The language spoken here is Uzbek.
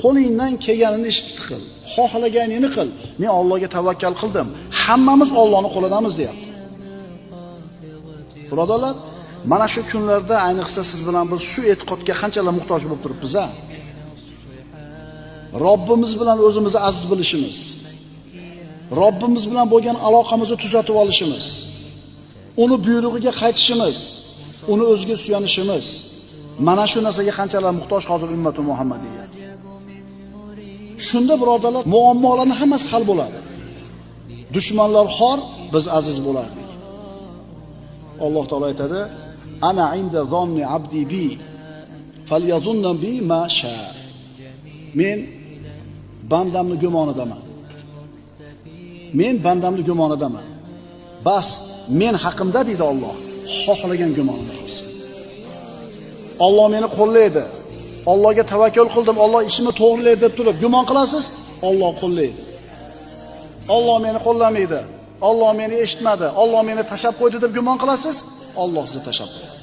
Qo'lingdan kelganini ish qil, xohlaganingni qil. Men Allohga tavakkal qildim. Hammamiz Allohning qo'lidamiz deyapti. Birodarlar, mana shu kunlarda ayniqsa siz bilan biz shu e'tiqodga qanchalar muhtoj bo'lib turibmiz-a? Robbimiz bilan o'zimizni aziz bilishimiz, Robbimiz bilan bo'lgan aloqamizni tuzatib olishimiz, uni buyrug'iga qaytishimiz, uni o'ziga suyanishimiz, mana shu narsaga qanchalar muhtoj hozir ummati Muhammadiyga. Shunda birodarlar, muammolarning hammasi hal bo'ladi. Dushmanlar xor, biz aziz bo'lardik. Alloh taolo aytadi: "Ana inda zonni abdi bi, falyazunna bi ma sha." Men bandamning gumonidaman. Men bandamning gumonidaman. Bas, men haqimda deydi Alloh, xohlagan gumonini qilsin. Alloh meni qo'llaydi. Allohga tavakkul qildim, Alloh ishimni to'g'rilaydi deb turib gumon qilasiz, Alloh qo'llaydi. Alloh meni qo'llamaydi, Alloh meni eshitmadi, Alloh meni tashab qo'ydi deb gumon qilasiz, Alloh sizni tashab qo'yadi.